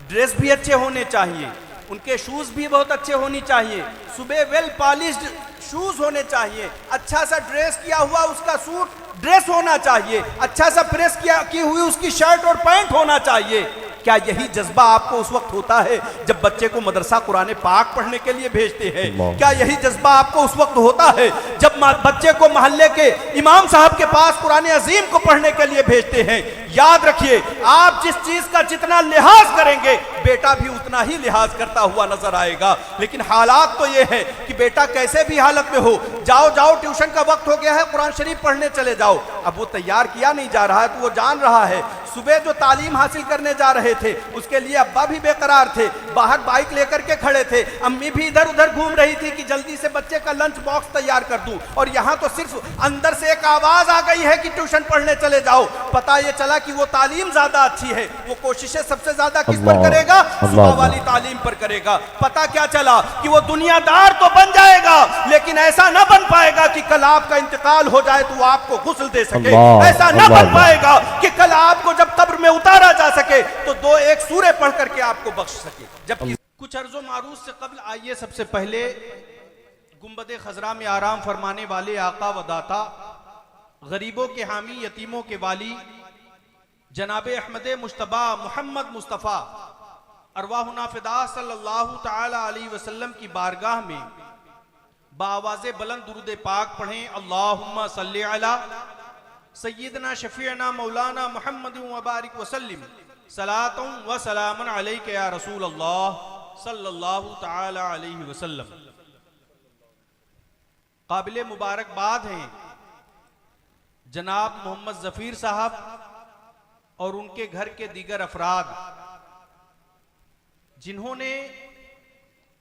Dress भी अच्छे होने चाहिए, उनके शूज भी बहुत अच्छे होनी चाहिए, सुबह वेल पॉलिश्ड शूज होने चाहिए, अच्छा सा ड्रेस किया हुआ उसका सूट ड्रेस होना चाहिए, अच्छा सा प्रेस की हुई उसकी शर्ट और पैंट होना चाहिए। क्या यही जज्बा आपको उस वक्त होता है जब बच्चे को मदरसा कुरान पाक पढ़ने के लिए भेजते हैं? क्या यही जज्बा आपको उस वक्त होता है जब बच्चे को मोहल्ले के इमाम साहब के पास कुरान अजीम को पढ़ने के लिए भेजते हैं? याद रखिए, आप जिस चीज का जितना लिहाज करेंगे बेटा भी उतना ही लिहाज करता हुआ नजर आएगा। लेकिन हालात तो ये है कि बेटा कैसे भी हालत में हो, जाओ जाओ ट्यूशन का वक्त हो गया है, कुरान शरीफ पढ़ने चले जाओ। अब वो तैयार किया नहीं जा रहा है तो वो जान रहा है सुबह जो तालीम हासिल करने जा रहे थे उसके लिए अब्बा भी बेकरार थे, बाहर बाइक लेकर के खड़े थे, अम्मी भी इधर उधर घूम रही थी कि जल्दी से बच्चे का लंच बॉक्स तैयार कर दूं, और यहाँ तो सिर्फ अंदर से एक आवाज आ गई है कि ट्यूशन पढ़ने चले जाओ। पता ये चला कि वो तालीम ज्यादा अच्छी है, वो कोशिशें सबसे ज्यादा किस पर करेगा? सुबह वाली तालीम पर करेगा। पता क्या चला कि वो दुनियादार तो बन जाएगा लेकिन ऐसा ना बन पाएगा कि कल आपका इंतकाल हो जाए तो वो आपको गुस्ल दे सके, ऐसा ना बन पाएगा कि कल आपको जब कब्र में उतारा जा सके तो दो एक सूरे पढ़ करके आपको बख्श सके। जबकि कुछ अर्जो मारूफ से कबल आइए सबसे पहले गुंबद खजरा में आराम फरमाने वाले आका व दाता, गरीबों के हामी, यतीमों के वाली, जनाब अहमद मुश्तबा मोहम्मद मुस्तफ़ा अरवाहुना फिदा सल्लल्लाहु ताला अलैहि वसल्लम की बारगाह में बावाज़े बुलंद दुरूद पाक पढ़ें। अल्लाहुम्मा सल्ली अला सय्यदना शफीअना मौलाना मुहम्मद व बारिक वसल्लिम सलातुम व सलामुन अलैका या रसूल अल्लाह सल्लल्लाहु ताला अलैहि वसल्लम। काबिल मुबारकबाद हैं जनाब मोहम्मद जफीर साहब और उनके घर के दीगर अफराद जिन्होंने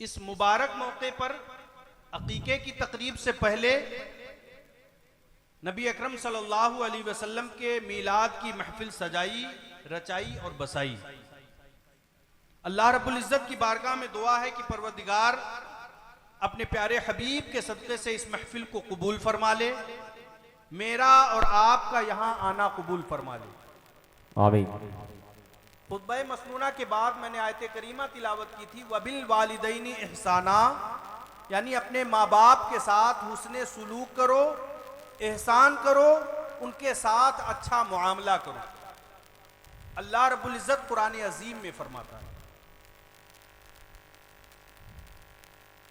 इस मुबारक मौके पर अकीके की तकरीब से पहले नबी अकरम सल्लल्लाहु अलैहि वसल्लम के मीलाद की महफिल सजाई, रचाई और बसाई। अल्लाह रब्बुल इज्जत की बारगाह में दुआ है कि परवरदिगार अपने प्यारे हबीब के सदक़े से इस महफिल को कबूल फरमा ले, मेरा और आपका यहाँ आना कबूल फरमा ले। आमीन। खुतबा मसनूना के बाद मैंने आयत करीमा तिलावत की थी, वबिल वालिदैनी इहसाना, यानी अपने माँ बाप के साथ हुस्ने सुलूक करो, एहसान करो, उनके साथ अच्छा मुआमला करो। अल्लाह रब्बुल इज्जत कुरान अजीम में फरमाता है।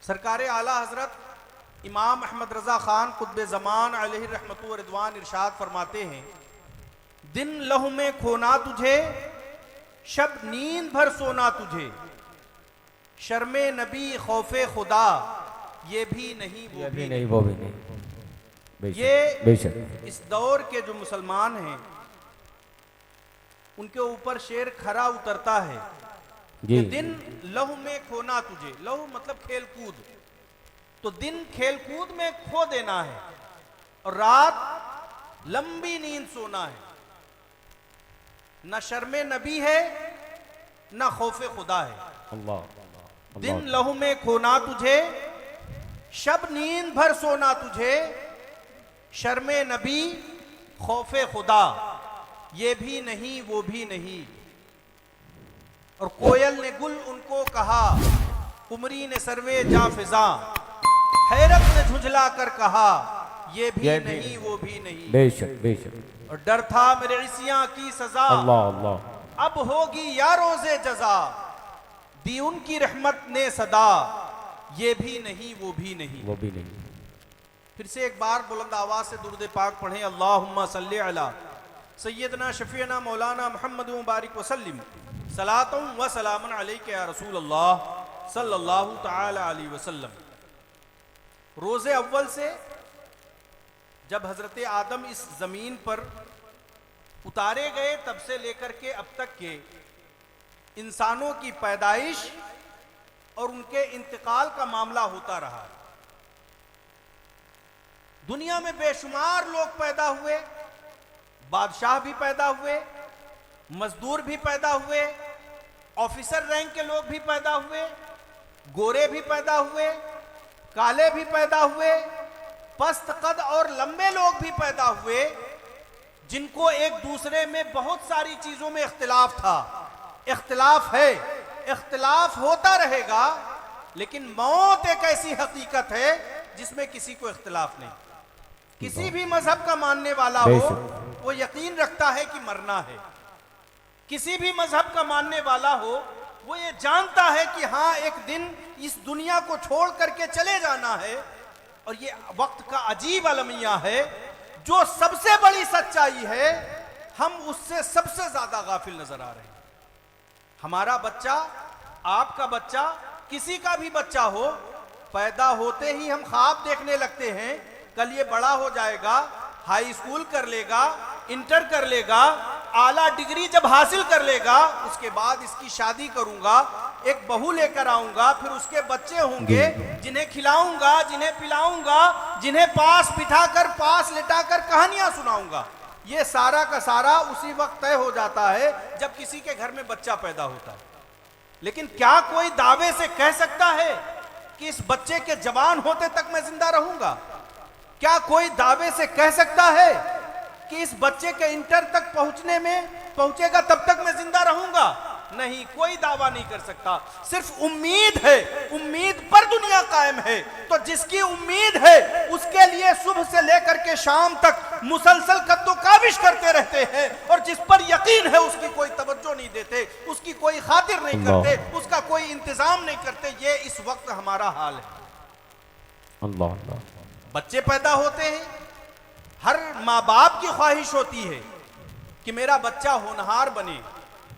सरकार आला हजरत इमाम अहमद रजा खान कुतुब ज़मान अलैहि रहमतु व रिदवान इरशाद फरमाते हैं, दिन लहू में खोना तुझे, शब नींद भर सोना तुझे, शर्मे नबी खौफे खुदा, ये भी नहीं वो भी नहीं, वो भी नहीं। ये बेशक इस दौर के जो मुसलमान हैं उनके ऊपर शेर खरा उतरता है कि दिन लहू में खोना तुझे, लहू मतलब खेल कूद, तो दिन खेल कूद में खो देना है और रात लंबी नींद सोना है। न शर्मे नबी है न खौफे खुदा है। अल्लाह। दिन लहू में खोना तुझे, शब नींद भर सोना तुझे, शर्मे नबी खौफे खुदा, ये भी नहीं वो भी नहीं। और कोयल ने गुल उनको कहा, कुमरी ने सर्वे जा फिजा, हैरत ने झुंझला कर कहा, ये भी नहीं वो भी नहीं। बेशक बेशक। और डर था मेरे इसियां की सजा, अल्लाह अल्लाह, अब होगी या रोजे जजा, दी उनकी रहमत ने सदा, ये भी नहीं वो भी नहीं। वो भी नहीं। फिर से एक बार बुलंद आवाज से दुरूद पाक पढ़ें। अल्लाहुम्मा सल्ली अला सय्यदना शफीअना मौलाना मुहम्मद व बारिक वसल्लिम सलातुम व सलामुन अलैका या रसूल अल्लाह सल्लल्लाहु ताला अलैहि वसल्लम। रोज़े अव्वल से जब हजरत आदम इस जमीन पर उतारे गए तब से लेकर के अब तक के इंसानों की पैदाइश और उनके इंतकाल का मामला होता रहा। दुनिया में बेशुमार लोग पैदा हुए, बादशाह भी पैदा हुए, मजदूर भी पैदा हुए, ऑफिसर रैंक के लोग भी पैदा हुए, गोरे भी पैदा हुए, काले भी पैदा हुए, पस्त कद और लंबे लोग भी पैदा हुए, जिनको एक दूसरे में बहुत सारी चीजों में इख्तिलाफ था, इख्तिलाफ है, इख्तिलाफ होता रहेगा, लेकिन मौत एक ऐसी हकीकत है जिसमें किसी को इख्तिलाफ नहीं। किसी भी मजहब का मानने वाला हो वो यकीन रखता है कि मरना है। किसी भी मजहब का मानने वाला हो वो ये जानता है कि हाँ एक दिन इस दुनिया को छोड़ करके चले जाना है। और ये वक्त का अजीब अलमिया है, जो सबसे बड़ी सच्चाई है हम उससे सबसे ज्यादा गाफिल नजर आ रहे हैं। हमारा बच्चा, आपका बच्चा, किसी का भी बच्चा हो, पैदा होते ही हम ख्वाब देखने लगते हैं कल ये बड़ा हो जाएगा, हाई स्कूल कर लेगा, इंटर कर लेगा, आला डिग्री जब हासिल कर लेगा उसके बाद इसकी शादी करूंगा, एक बहू लेकर आऊंगा, फिर उसके बच्चे होंगे जिन्हें खिलाऊंगा, जिन्हें पिलाऊंगा, जिन्हें पास बिठाकर पास लिटाकर कहानियां सुनाऊंगा। ये सारा का सारा उसी वक्त तय हो जाता है जब किसी के घर में बच्चा पैदा होता है। लेकिन क्या कोई दावे से कह सकता है कि इस बच्चे के जवान होते तक मैं जिंदा रहूंगा? क्या कोई दावे से कह सकता है कि इस बच्चे के इंटर तक पहुंचेगा तब तक मैं जिंदा रहूंगा? नहीं, कोई दावा नहीं कर सकता। सिर्फ उम्मीद है, उम्मीद पर दुनिया कायम है। तो जिसकी उम्मीद है उसके लिए सुबह से लेकर के शाम तक मुसलसल कद्दोकाविश करते रहते हैं, और जिस पर यकीन है उसकी कोई तवज्जो नहीं देते, उसकी कोई खातिर नहीं करते, उसका कोई इंतजाम नहीं करते। ये इस वक्त हमारा हाल है। अल्लाह अल्लाह। बच्चे पैदा होते हैं, हर माँ बाप की ख्वाहिश होती है कि मेरा बच्चा होनहार बने,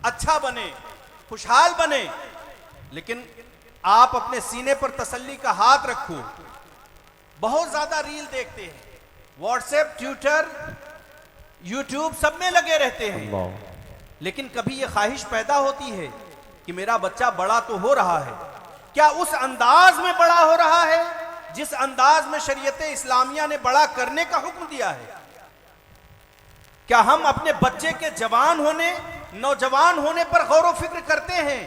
अच्छा बने, खुशहाल बने। लेकिन आप अपने सीने पर तसल्ली का हाथ रखो। बहुत ज्यादा रील देखते हैं, व्हाट्सएप, ट्विटर, यूट्यूब सब में लगे रहते हैं, लेकिन कभी यह ख्वाहिश पैदा होती है कि मेरा बच्चा बड़ा तो हो रहा है, क्या उस अंदाज में बड़ा हो रहा है जिस अंदाज में शरीयत इस्लामिया ने बड़ा करने का हुक्म दिया है? क्या हम अपने बच्चे के जवान होने, नौजवान होने पर गौर व फिक्र करते हैं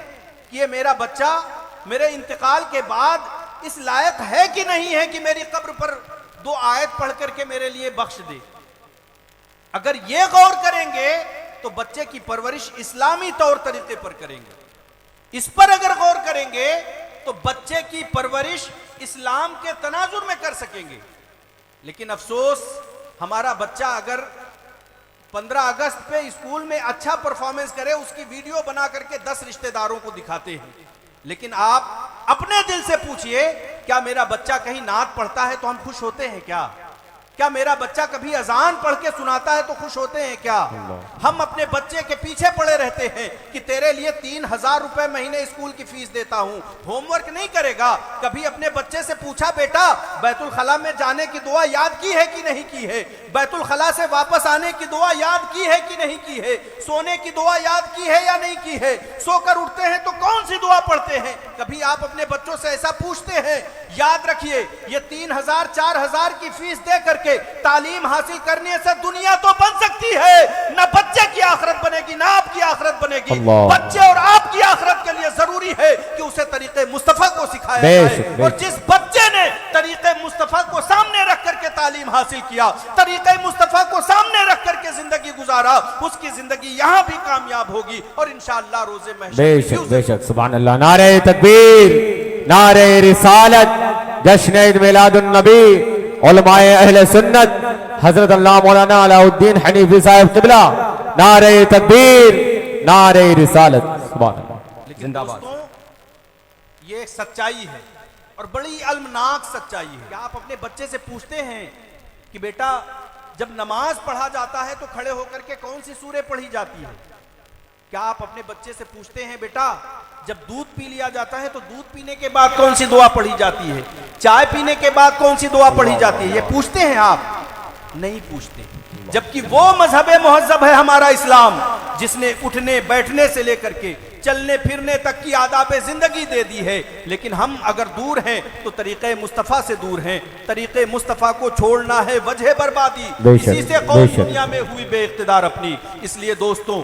कि ये मेरा बच्चा मेरे इंतकाल के बाद इस लायक है कि नहीं है कि मेरी कब्र पर 2 आयत पढ़ करके मेरे लिए बख्श दे? अगर ये गौर करेंगे तो बच्चे की परवरिश इस्लामी तौर तरीके पर करेंगे। इस पर अगर गौर करेंगे तो बच्चे की परवरिश इस्लाम के तनाजुर में कर सकेंगे। लेकिन अफसोस, हमारा बच्चा अगर 15 अगस्त पे स्कूल में अच्छा परफॉर्मेंस करे, उसकी वीडियो बना करके 10 रिश्तेदारों को दिखाते हैं। लेकिन आप अपने दिल से पूछिए, क्या मेरा बच्चा कहीं नात पढ़ता है तो हम खुश होते हैं क्या? क्या मेरा बच्चा कभी अजान पढ़ के सुनाता है तो खुश होते हैं क्या? हम अपने बच्चे के पीछे पड़े रहते हैं कि तेरे लिए 3000 रुपए महीने स्कूल की फीस देता हूं, होमवर्क नहीं करेगा। कभी अपने बच्चे से पूछा, बेटा बैतुल खला में जाने की दुआ याद की है कि नहीं की है? बैतुल खला से वापस आने की दुआ याद की है कि नहीं की है? सोने की दुआ याद की है या नहीं की है? सोकर उठते हैं तो कौन सी दुआ पढ़ते हैं? कभी आप अपने बच्चों से ऐसा पूछते हैं? याद रखिए, ये 3000 4000 की फीस दे करके तालीम हासिल करने से दुनिया तो बन सकती है, ना बच्चे की आखिरत बनेगी, ना आपकी आखिरत बनेगी। बच्चे और आपकी आखिरत के लिए जरूरी है कि उसे तरीके मुस्तफा को सिखाया जाए। और जिस बच्चे ने तरीके मुस्तफा को सामने रख करके तालीम हासिल किया, तरीके मुस्तफा को सामने रख करके जिंदगी गुजारा, उसकी जिंदगी यहाँ भी कामयाब होगी और इंशाअल्लाह रोजे महशर। बेशक बेशक, सुभान अल्लाह। नारे तकबीर, नारे रिसालत, जश्न ईद मिलादुन नबी, उलमाए अहले सुन्नत, हजरत अल्लाह मौलाना अलाउद्दीन हनीफी साहब क़िबला, नारे तकबीर, नारे रिसालत, सुभान अल्लाह। लेकिन दोस्तों, ये एक सच्चाई है और बड़ी अलमनाक सच्चाई है। क्या आप अपने बच्चे से पूछते हैं कि बेटा जब नमाज पढ़ा जाता है तो खड़े होकर के कौन सी सूरह पढ़ी जाती है? क्या आप अपने बच्चे से पूछते हैं, बेटा जब दूध पी लिया जाता है तो दूध पीने के बाद कौन सी दुआ पढ़ी जाती है? चाय पीने के बाद कौन सी दुआ पढ़ी जाती है? ये पूछते हैं आप? नहीं पूछते। जबकि वो मजहब मुहज्जब है हमारा इस्लाम, जिसने उठने बैठने से लेकर के चलने फिरने तक की आदाब जिंदगी दे दी है। लेकिन हम अगर दूर हैं तो तरीके मुस्तफ़ा से दूर हैं। तरीके मुस्तफ़ा को छोड़ना है वजह बर्बादी, इसी से कौम दुनिया में हुई बेइख्तिदार अपनी। इसलिए दोस्तों,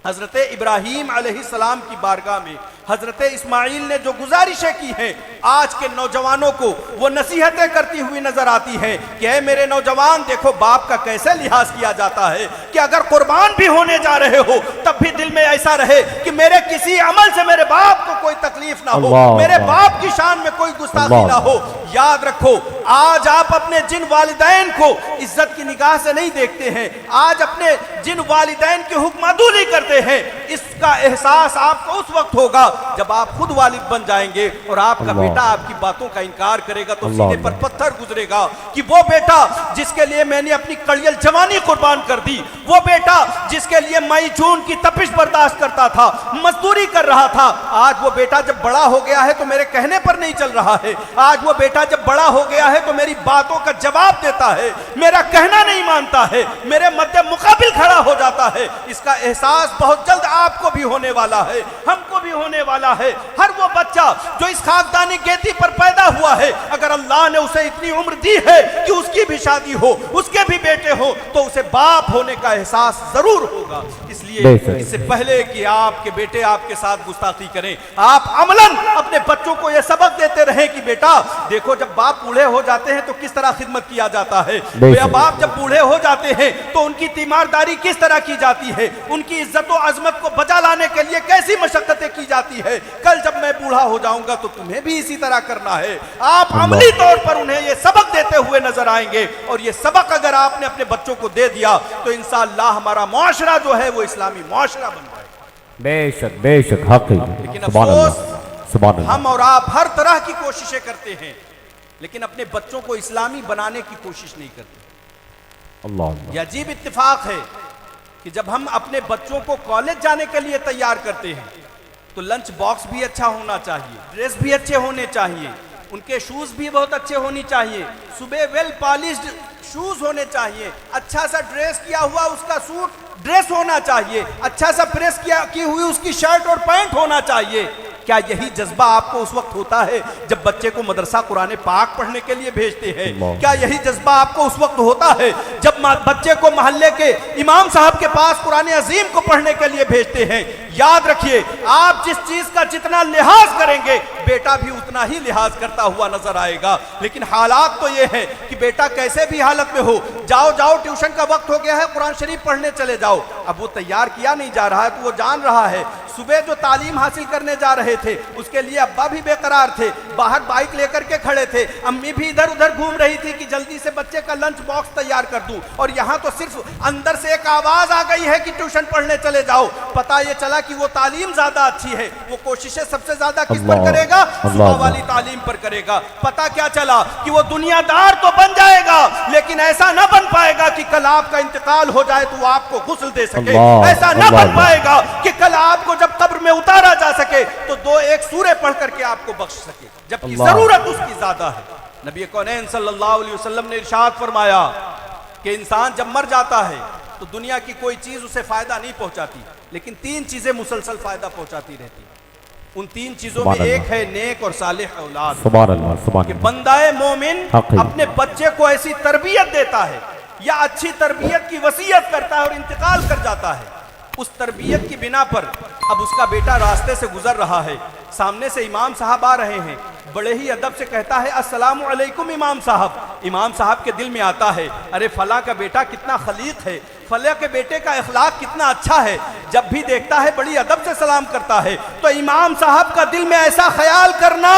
हजरत इब्राहीम अलैहिस्सलाम की बारगाह में हजरत इस्माइल ने जो गुजारिशें की हैं, आज के नौजवानों को वो नसीहतें करती हुई नजर आती हैं कि ऐ मेरे नौजवान, देखो बाप का कैसे लिहाज किया जाता है कि अगर कुर्बान भी होने जा रहे हो तब भी दिल में ऐसा रहे कि मेरे किसी अमल से मेरे बाप को कोई तकलीफ ना हो, मेरे बाप की शान में कोई गुस्ताखी ना हो। याद रखो, आज आप अपने जिन वालिदैन को इज्जत की निगाह से नहीं देखते हैं, आज अपने जिन वालिदैन की हुक्मादूली करते हैं, इसका एहसास आपको उस वक्त होगा जब आप खुद वालिद बन जाएंगे और आपका बेटा आपकी बातों का इनकार करेगा तो सीने पर पत्थर गुजरेगा कि वो बेटा जिसके लिए मैंने अपनी कड़ियल जवानी कुर्बान कर दी, वो बेटा जिसके लिए मई जून की तपिश बर्दाश्त करता था, मजदूरी कर रहा था, आज वो बेटा जब बड़ा हो गया है तो मेरे कहने पर नहीं चल रहा है, आज वो बेटा जब बड़ा हो गया है तो मेरी बातों का जवाब देता है, मेरा कहना नहीं मानता है, मेरे मध्य मुकाबिल खड़ा हो जाता है। इसका एहसास बहुत जल्द आपको भी होने वाला है, हमको भी होने वाला है। हर वो बच्चा जो इस खाकदानी गेदी पर पैदा हुआ है, अगर अल्लाह ने उसे इतनी उम्र दी है कि उसकी भी शादी हो, उसके भी बेटे हो, तो उसे बाप होने का एहसास जरूर होगा। इसलिए इससे पहले कि आपके बेटे आपके साथ गुस्ताखी करें, आप अमलन अपने बच्चों को यह सबक देते रहें कि बेटा देखो, जब बाप बूढ़े हो जाते हैं तो किस तरह खिदमत किया जाता है, या बाप जब बूढ़े हो जाते हैं तो उनकी तीमारदारी किस तरह की जाती है, उनकी इज्जत और अजमत को बचा लाने के लिए कैसी मशक्कतें की जाती है। कल जब मैं बूढ़ा हो जाऊंगा तो तुम्हें भी इसी तरह करना है। आप अमली तौर पर उन्हें यह सबक देते हुए नजर आएंगे, और यह सबक अगर आपने अपने बच्चों को दे दिया तो इंशाअल्लाह हमारा मुआशरा जो है वो इस्लामी मुआशरा बन जाएगा। बेशक बेशक हक। लेकिन अफसोस, हम और आप हर तरह की कोशिशें करते हैं लेकिन अपने बच्चों को इस्लामी बनाने की कोशिश नहीं करते। अल्लाह, यह अजीब इत्तेफाक है कि जब हम अपने बच्चों को कॉलेज जाने के लिए तैयार करते हैं तो लंच बॉक्स भी अच्छा होना चाहिए, ड्रेस भी अच्छे होने चाहिए, उनके शूज भी बहुत अच्छे होने चाहिए, सुबह वेल पॉलिश्ड शूज होने चाहिए, अच्छा सा ड्रेस किया हुआ उसका सूट ड्रेस होना चाहिए, अच्छा सा प्रेस की हुई उसकी शर्ट और पैंट होना चाहिए। क्या यही जज्बा आपको उस वक्त होता है जब बच्चे को मदरसा कुरान पाक पढ़ने के लिए भेजते हैं? क्या यही जज्बा आपको उस वक्त होता है जब बच्चे को मोहल्ले के इमाम साहब के पास कुरान अजीम को पढ़ने के लिए भेजते हैं? याद रखिए, आप जिस चीज का जितना लिहाज करेंगे बेटा भी उतना ही लिहाज करता हुआ नजर आएगा। लेकिन हालात तो ये है कि बेटा कैसे भी हालत में हो, जाओ जाओ ट्यूशन का वक्त हो गया है, कुरान शरीफ पढ़ने चले जाओ। अब वो तैयार किया नहीं जा रहा है तो वो जान रहा है सुबह जो तालीम हासिल करने जा रहे थे उसके लिए अब्बा भी बेकरार थे, बाहर बाइक लेकर के खड़े थे, अम्मी भी इधर उधर घूम रही थी कि जल्दी से बच्चे का लंच बॉक्स तैयार कर दूं, और यहाँ तो सिर्फ अंदर से एक आवाज आ गई है कि ट्यूशन पढ़ने चले जाओ। पता ये चला कि वो तालीम ज्यादा अच्छी है, वो कोशिशें सबसे ज्यादा किस पर करेगा? सुबह वाली तालीम पर करेगा। पता क्या चला कि वो दुनियादार तो बन जाएगा लेकिन ऐसा न बन पाएगा कि कल आपका इंतकाल हो जाए तो वो आपको गुस्ल दे सके, ऐसा न बन पाएगा कि कल आपको जब कब्र में उतारा जा सके तो दो एक सूरे पढ़ करके आपको बख्श सके, जबकि जरूरत उसकी ज्यादा है। नबी कौनैन सल्लल्लाहु अलैहि वसल्लम ने इरशाद फरमाया कि इंसान जब मर जाता है तो दुनिया की कोई चीज उसे फायदा नहीं पहुंचाती, लेकिन तीन चीजें मुसलसल फायदा पहुंचाती रहती। उन तीन चीजों में एक है नेक और सालिह औलाद। सुभान अल्लाह, सुभान अल्लाह। बंदाए मोमिन अपने बच्चे को ऐसी तरबियत देता है या अच्छी तरबियत की वसीयत करता है और इंतकाल कर जाता है, उस तरबियत की बिना पर अब उसका बेटा रास्ते से गुजर रहा है, सामने से इमाम साहब आ रहे हैं, बड़े ही अदब से कहता है अस्सलामु अलैकुम इमाम साहब। इमाम साहब के दिल में आता है अरे फला का बेटा कितना खलीक है, फला के बेटे का इखलाक कितना अच्छा है, जब भी देखता है बड़ी अदब से सलाम करता है। तो इमाम साहब का दिल में ऐसा ख्याल करना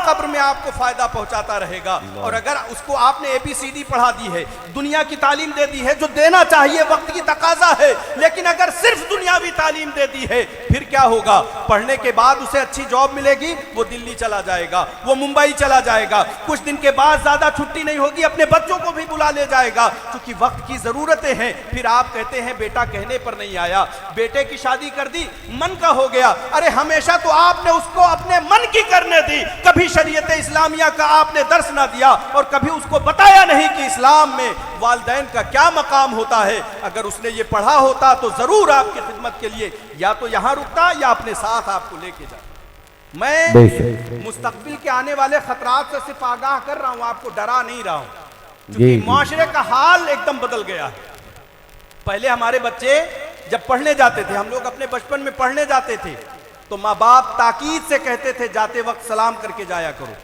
कब्र में आपको फायदा पहुंचाता रहेगा। और अगर उसको आपने ABCD पढ़ा दी है, दुनिया की तालीम दे दी है जो देना चाहिए, वक्त की तकाजा है, लेकिन अगर सिर्फ दुनियावी तालीम दे दी है फिर क्या होगा? पढ़ने के बाद उसे अच्छी जॉब मिलेगी, वो दिल्ली चला जाएगा, वो मुंबई चला जाएगा, कुछ दिन के बाद ज्यादा छुट्टी नहीं होगी, अपने बच्चों को भी बुला ले जाएगा, क्योंकि वक्त की जरूरतें हैं। फिर आप कहते हैं बेटा कहने पर नहीं आया, बेटे की शादी कर दी, मन का हो गया। अरे हमेशा तो आपने उसको अपने मन की करने दी, कभी शरीयत इस्लामिया का आपने दर्स ना दिया और कभी उसको बताया नहीं कि इस्लाम में वालिदैन का क्या मकाम होता है। अगर उसने ये पढ़ा होता तो जरूर आपकी खिदमत के लिए या तो यहां रुकता या अपने साथ आपको लेके जाता। मैं मुस्तकबिल के आने वाले खतरात से सिर्फ आगाह कर रहा हूं, आपको डरा नहीं रहा हूं, क्योंकि माशरे का हाल एकदम बदल गया है। पहले हमारे बच्चे जब पढ़ने जाते थे, हम लोग अपने बचपन में पढ़ने जाते थे, तो माँ बाप ताकीद से कहते थे जाते वक्त सलाम करके जाया करो,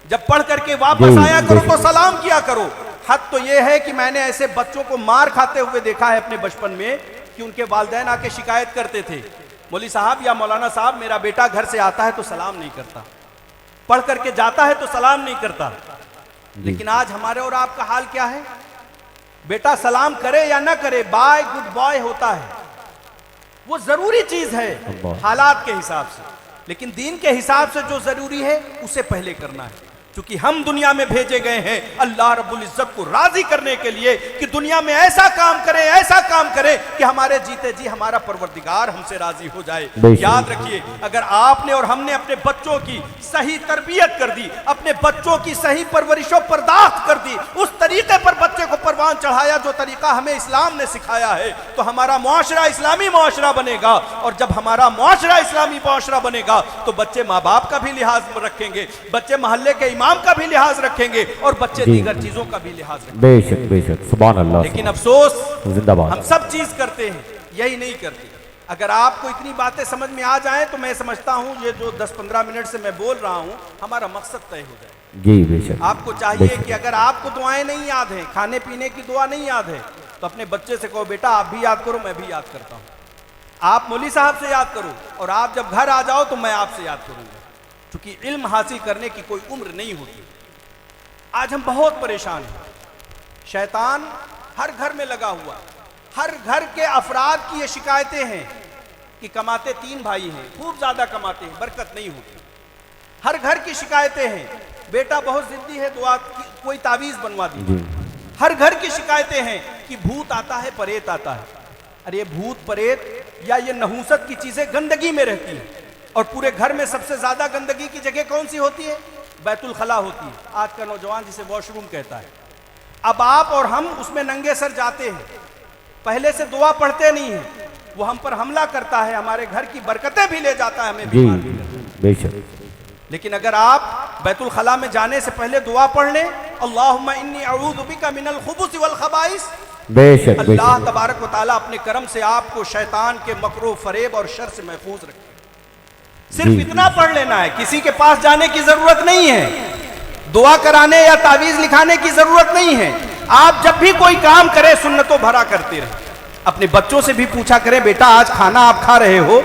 जब पढ़ करके वापस आया करो तो सलाम किया करो। हद तो यह है कि मैंने ऐसे बच्चों को मार खाते हुए देखा है अपने बचपन में कि उनके वालिदैन आके शिकायत करते थे, मौलवी साहब या मौलाना साहब, मेरा बेटा घर से आता है तो सलाम नहीं करता, पढ़ करके जाता है तो सलाम नहीं करता। लेकिन आज हमारे और आपका हाल क्या है? बेटा सलाम करे या ना करे, बाय गुड बॉय होता है, वो जरूरी चीज है हालात के हिसाब से, लेकिन दीन के हिसाब से जो जरूरी है उसे पहले करना है। क्योंकि हम दुनिया में भेजे गए हैं अल्लाह रब्बुल इज्जत को राजी करने के लिए कि दुनिया में ऐसा काम करें, ऐसा काम करें कि हमारे जीते जी हमारा परवरदिगार हमसे राजी हो जाए। याद रखिए, अगर आपने और हमने अपने बच्चों की सही तरबियत कर दी, अपने बच्चों की सही परवरिशो पर्दाश्त कर दी, उस तरीके पर बच्चे को परवान चढ़ाया जो तरीका हमें इस्लाम ने सिखाया है, तो हमारा मुआशरा इस्लामी मुआशरा बनेगा। और जब हमारा मुआशरा इस्लामी मुआशरा बनेगा तो बच्चे माँ बाप का भी लिहाज रखेंगे, बच्चे मोहल्ले के इमाम का भी लिहाज रखेंगे और बच्चे दीगर चीजों का भी लिहाज रखेंगे। बेशक बेशक, सुभान अल्लाह। लेकिन अफसोस जिंदाबाद, हम सब चीज करते हैं, यही नहीं करते। अगर आपको इतनी बातें समझ में आ जाएं तो मैं समझता हूं ये जो 10-15 मिनट से मैं बोल रहा हूं हमारा मकसद तय हो जाए। जी बेशक। आपको चाहिए कि अगर आपको दुआएं नहीं याद हैं, खाने पीने की दुआ नहीं याद है, तो अपने बच्चे से कहो बेटा आप भी याद करो, मैं भी याद करता हूं, आप मौलवी साहब से याद करो, और आप जब घर आ जाओ तो मैं आपसे याद करूंगा। क्योंकि इल्म हासिल करने की कोई उम्र नहीं होती। आज हम बहुत परेशान हैं, शैतान हर घर में लगा हुआ, हर घर के अफराद की ये शिकायतें हैं कि कमाते 3 भाई हैं, खूब ज्यादा कमाते हैं, बरकत नहीं होती। हर घर की शिकायतें हैं, बेटा बहुत जिद्दी है, दुआ कोई तावीज बनवा दीजिए। हर घर की शिकायतें हैं कि भूत आता है, परेत आता है। अरे ये भूत परेत या ये नहूसत की चीजें गंदगी में रहती है, और पूरे घर में सबसे ज्यादा गंदगी की जगह कौन सी होती है? बैतुल खला होती है, आज का नौजवान जिसे वॉशरूम कहता है। अब आप और हम उसमें नंगे सर जाते हैं, पहले से दुआ पढ़ते नहीं हैं, वो हम पर हमला करता है, हमारे घर की बरकतें भी ले जाता है, हमें बीमार भी करता है। बेशक। लेकिन अगर आप बैतुल खला में जाने से पहले दुआ पढ़ लें, अल्लाहुम्मा इन्नी अऊज़ु बिका मिनल खुबुस वल खबाइस, बेशक अल्लाह तबारक व तआला अपने करम से आपको शैतान के मकरो फरेब और शर से महफूज रखे। सिर्फ इतना पढ़ लेना है, किसी के पास जाने की जरूरत नहीं है, दुआ कराने या तावीज लिखाने की जरूरत नहीं है। आप जब भी कोई काम करें सुन्नतों भरा करते रहें। अपने बच्चों से भी पूछा करें, बेटा आज खाना आप खा रहे हो,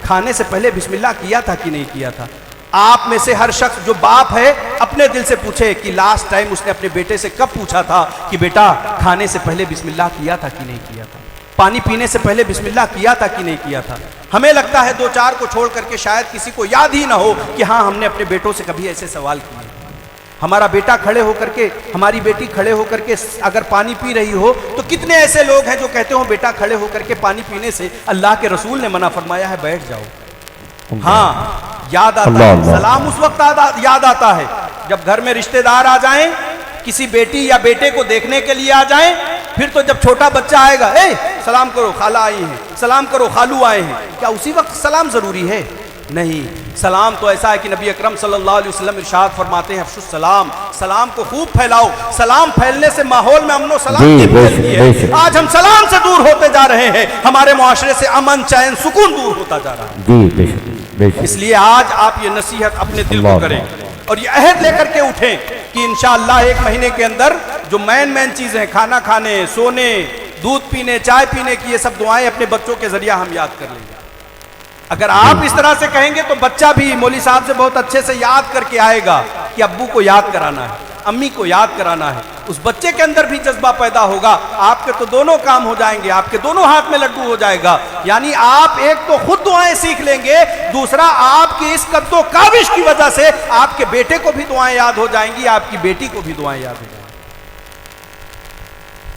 खाने से पहले बिस्मिल्लाह किया था कि नहीं किया था? आप में से हर शख्स जो बाप है अपने दिल से पूछे कि लास्ट टाइम उसने अपने बेटे से कब पूछा था कि बेटा खाने से पहले बिस्मिल्लाह किया था कि नहीं किया था, पानी पीने से पहले बिस्मिल्लाह किया था कि नहीं किया था। हमें लगता है 2-4 को छोड़ करके शायद किसी को याद ही ना हो कि हाँ हमने अपने बेटों से कभी ऐसे सवाल किए। हमारा बेटा खड़े होकर के, हमारी बेटी खड़े होकर के अगर पानी पी रही हो तो कितने ऐसे लोग हैं जो कहते हो बेटा खड़े होकर के पानी पीने से अल्लाह के रसूल ने मना फरमाया है, बैठ जाओ। हाँ याद आता है, सलाम उस वक्त याद आता है जब घर में रिश्तेदार आ जाएं, किसी बेटी या बेटे को देखने के लिए आ जाएं। फिर तो जब छोटा बच्चा आएगा, सलाम करो खाला आई है, सलाम करो खालू आए हैं, क्या उसी वक्त सलाम जरूरी है? नहीं, सलाम तो ऐसा है कि नबी अकरम सल्लल्लाहु अलैहि वसल्लम इरशाद फरमाते हैं, अफ़शुस सलाम, सलाम को खूब फैलाओ। सलाम फैलने से माहौल में अमन सलामती फैलती है। आज हम सलाम से दूर होते जा रहे हैं, हमारे मुआशरे से अमन चैन सुकून दूर होता जा रहा है। इसलिए आज आप ये नसीहत अपने दिल को करें और ये अहद लेकर के उठें कि इंशाअल्लाह 1 महीने के अंदर जो मेन चीजें हैं, खाना खाने, सोने, दूध पीने, चाय पीने की, ये सब दुआएं अपने बच्चों के जरिए हम याद कर लेंगे। अगर आप इस तरह से कहेंगे तो बच्चा भी मौलवी साहब से बहुत अच्छे से याद करके आएगा कि अब्बू को याद कराना है, अम्मी को याद कराना है। उस बच्चे के अंदर भी जज्बा पैदा होगा, आपके तो दोनों काम हो जाएंगे, आपके दोनों हाथ में लड्डू हो जाएगा। यानी आप एक तो खुद दुआएं सीख लेंगे, दूसरा आपकी इस कद्दो काविश की वजह से आपके बेटे को भी दुआएं याद हो जाएंगी, आपकी बेटी को भी दुआएं याद हो जाएंगी।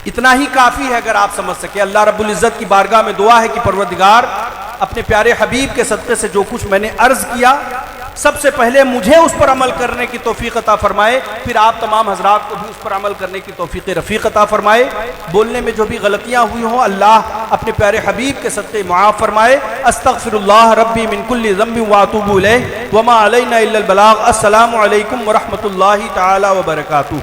इतना ही काफी है अगर आप समझ सके। अल्लाह रब्बुल इज्जत की बारगाह में दुआ है कि परवरदिगार अपने प्यारे हबीब के सदक़े से जो कुछ मैंने अर्ज किया, सबसे पहले मुझे उस पर अमल करने की तौफीक अता फरमाए, फिर आप तमाम हजरात को भी उस पर अमल करने की तौफीक रफ़ीक अता फरमाए। बोलने में जो भी गलतियाँ हुई हों अल्लाह अपने प्यारे हबीब के सदक़े मुआफ़ फरमाए। अस्तग़फिरुल्लाह रब्बी मिन कुल्लि ज़ंबिन व अतूबु इलैह व मा अलैना इल्लल बलाग़। अस्सलामु अलैकुम व रहमतुल्लाहि तआला व बरकातुहू।